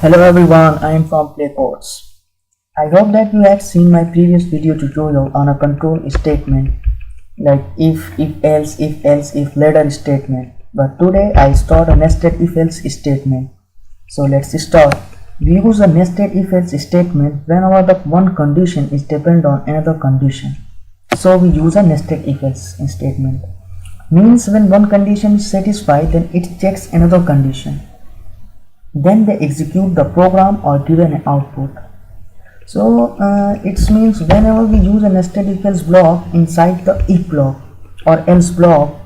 Hello everyone, I am from PlayCodes. I hope that you have seen my previous video tutorial on a control statement like if else, if ladder statement. But today I start a nested if else statement. So let's start. We use a nested if else statement whenever the one condition is dependent on another condition. So we use a nested if else statement. Means when one condition is satisfied, then it checks another condition. Then they execute the program or give an output. So it means whenever we use a nested if else block inside the if block or else block,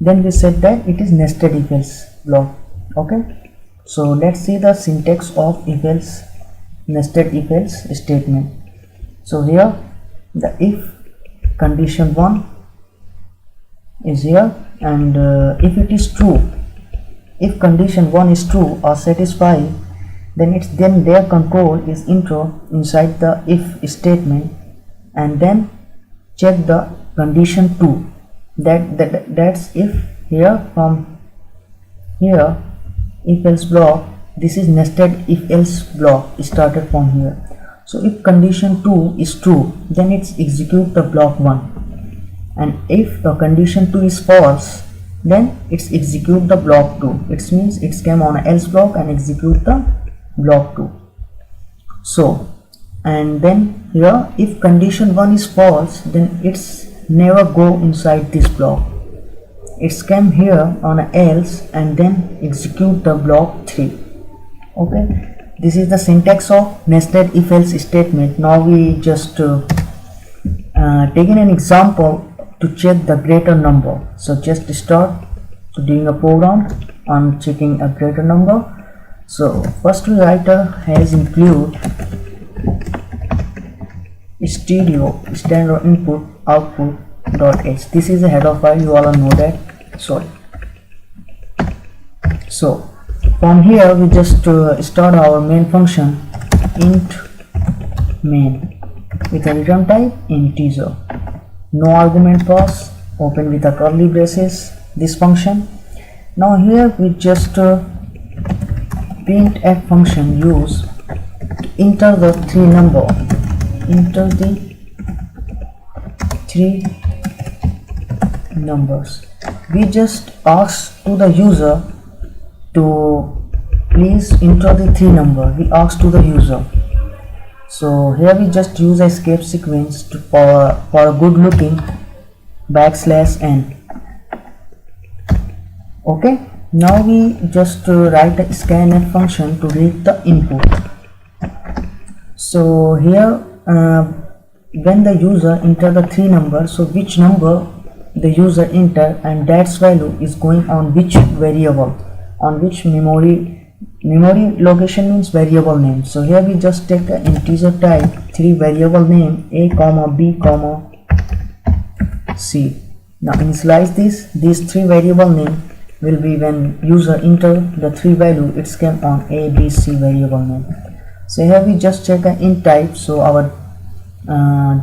then we said that it is nested if else block. Okay, so let's see the syntax of if else nested if else statement. So here the if condition 1 is here, and if it is true, if condition 1 is true or satisfied, then their control is inside the if statement, and then check the condition 2. That's if here from here if else block. This is nested if else block started from here. So if condition 2 is true, then it's execute the block 1, and if the condition 2 is false, then it's execute the block 2. It means it's came on a else block and execute the block 2. So, and then here if condition 1 is false, then it's never go inside this block. It's came here on a else and then execute the block 3. Okay, this is the syntax of nested if else statement. Now we just taking an example to check the greater number. So just start doing a program on checking a greater number. So first we write a has include stereo standard input output .h. This is a header file, you all know that. Sorry. So from here we just start our main function int main with a return type integer. No argument pass, open with a curly braces this function. Now here we just printf function use to enter the three numbers. We just ask to the user to please enter the 3 number. We ask to the user. So here we just use a escape sequence for a good looking \n. Okay, now we just write a scanf function to read the input. So here when the user enter the 3 numbers, so which number the user enter, and that's value is going on which variable, on which memory location means variable name. So here we just take an integer type 3 variable name a comma b comma c. Now initialize these 3 variable name will be when user enter the 3 value, it's came on a b c variable name. So here we just check an int type. So our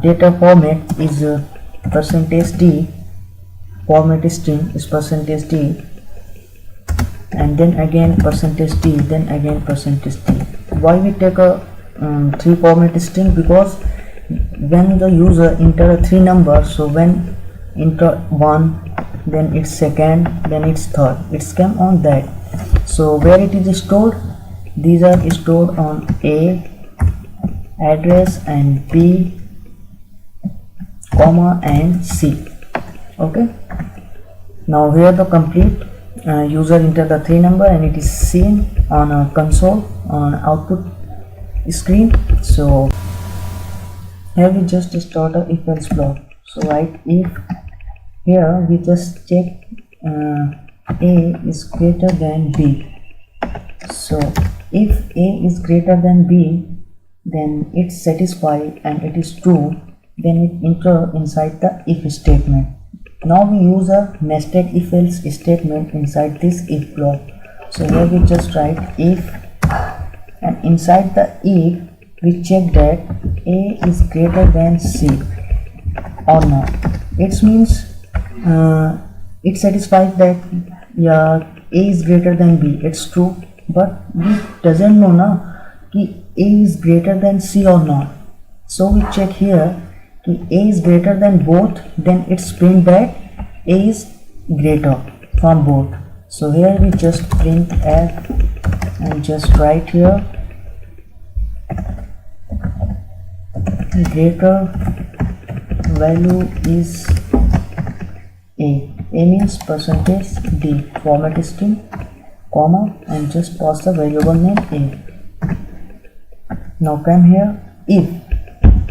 data format is %d, format string is %d, and then again %d, then again %d. Why we take a 3 format string? Because when the user enter a 3 number, so when enter 1, then it's second, then it's third, it's come on that. So where it is stored, these are stored on a address and b comma and c. Okay, now here the complete user enter the 3 number and it is seen on a console on output screen. So here we just start a if else block. So write if, here we just check a is greater than b. So if a is greater than b, then it's satisfied and it is true, then it enter inside the if statement. Now we use a nested if else statement inside this if block. So here we just write if, and inside the if we check that a is greater than c or not. It means it satisfies that yeah, a is greater than b, it's true, but we doesn't know now कि a is greater than c or not. So we check here कि a is greater than both, then it's print that a is greater from both. So here we just print f and just write here greater value is a. A means percentage d, format string, comma, and just pass the variable name a. Now come here, if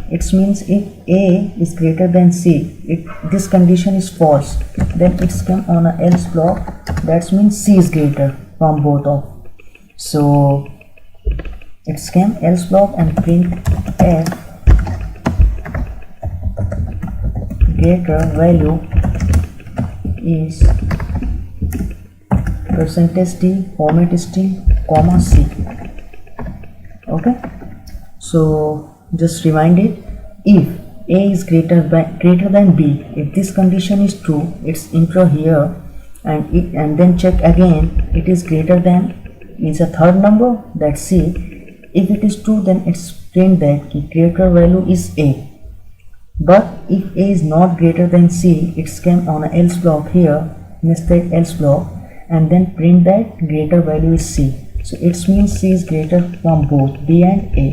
it means if a is greater than c, this condition is false, then it's come on a else block. That means c is greater from both of. So it's come else block and print f greater value is percentage d, format string, comma, c. Okay, so just remind it, if a is greater than b, if this condition is true, it's enter here and then check again, it is greater than is a third number, that's c. If it is true, then it's print that greater value is a. But if a is not greater than c, it's came on a else block here, nested else block, and then print that greater value is c. So it means c is greater from both b and a.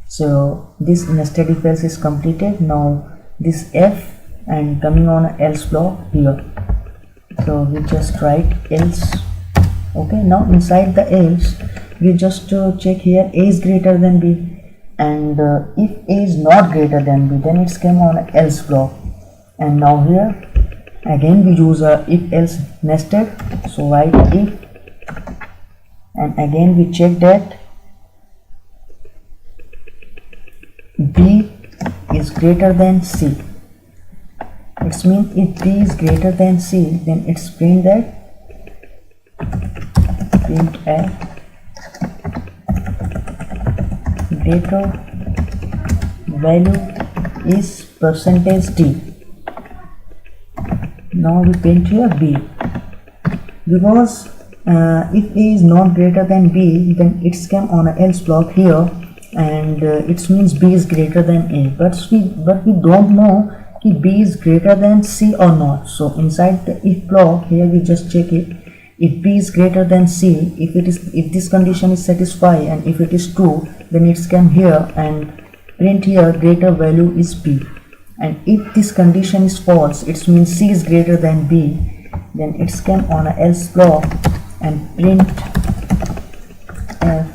So this nested if else is completed. Now this f and coming on a else block here. So we just write else. Okay, now inside the else we just check here a is greater than b. And if a is not greater than b, then it's came on a else block. And now here again we use a if else nested. So write if, and again we check that b is greater than c. It means if b is greater than c, then it's print that print f greater value is percentage d. Now we print here b, because if a is not greater than b, then it's come on a else block here, and it means b is greater than a. But we don't know if b is greater than c or not. So inside the if block here we just check it. If b is greater than c, if this condition is satisfied and if it is true, then it's come here and print here greater value is b. And if this condition is false, it means c is greater than b, then it's come on a else block and print f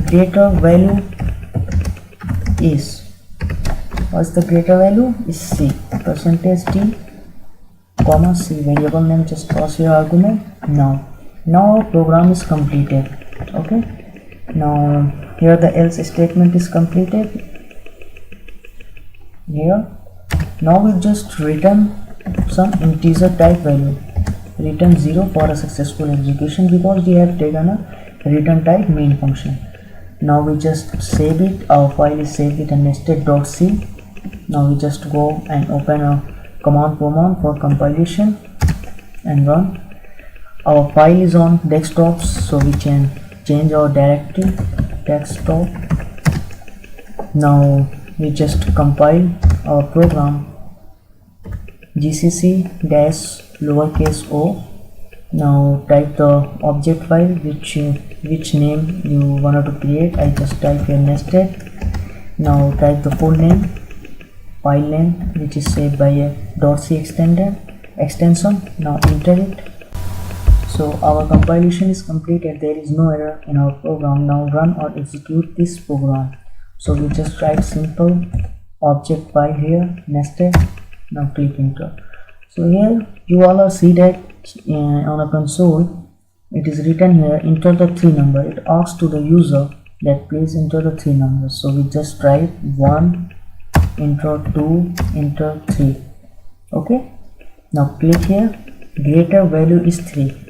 greater value is, what's the greater value is c, percentage d, comma, c, variable name, just pass your argument. Now our program is completed. Okay, now here the else statement is completed here. Now we just return some integer type value, return 0 for a successful execution, because we have taken a return type main function. Now we just save it. Our file is saved with a nested.c. Now we just go and open a command prompt for compilation and run. Our file is on desktop, so we can change our directory desktop. Now we just compile our program, gcc dash lowercase o. Now type the object file which name you wanted to create. I just type here nested. Now type the full name, file name, which is saved by a .c extension. Now enter it. So our compilation is completed. There is no error in our program. Now run or execute this program. So we just write simple object file here, nested. Now click enter. So here you all see that on a console it is written here, enter the 3 number. It asks to the user that please enter the 3 numbers. So we just write 1, enter 2, enter 3. Okay, now click here, greater value is 3.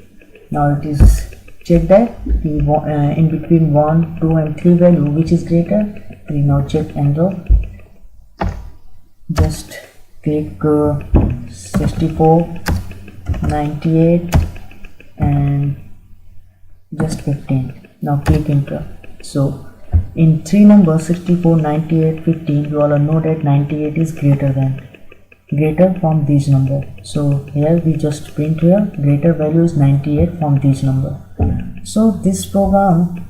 Now it is check that in between 1, 2 and 3 value which is greater, 3. Now check enter. Just click 64, 98 and just 15. Now click enter. So in three numbers 64, 98, 15, you all know that 98 is greater from these number. So here we just print here greater value is 98 from these number. So this program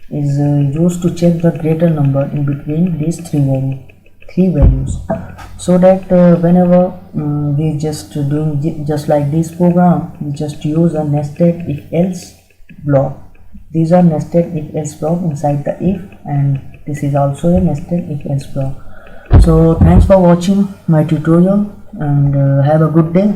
is used to check the greater number in between these three values, so that whenever we just doing just like this program, we just use a nested if else block. These are nested if else block inside the if, and this is also a nested if else block. So thanks for watching my tutorial, and have a good day.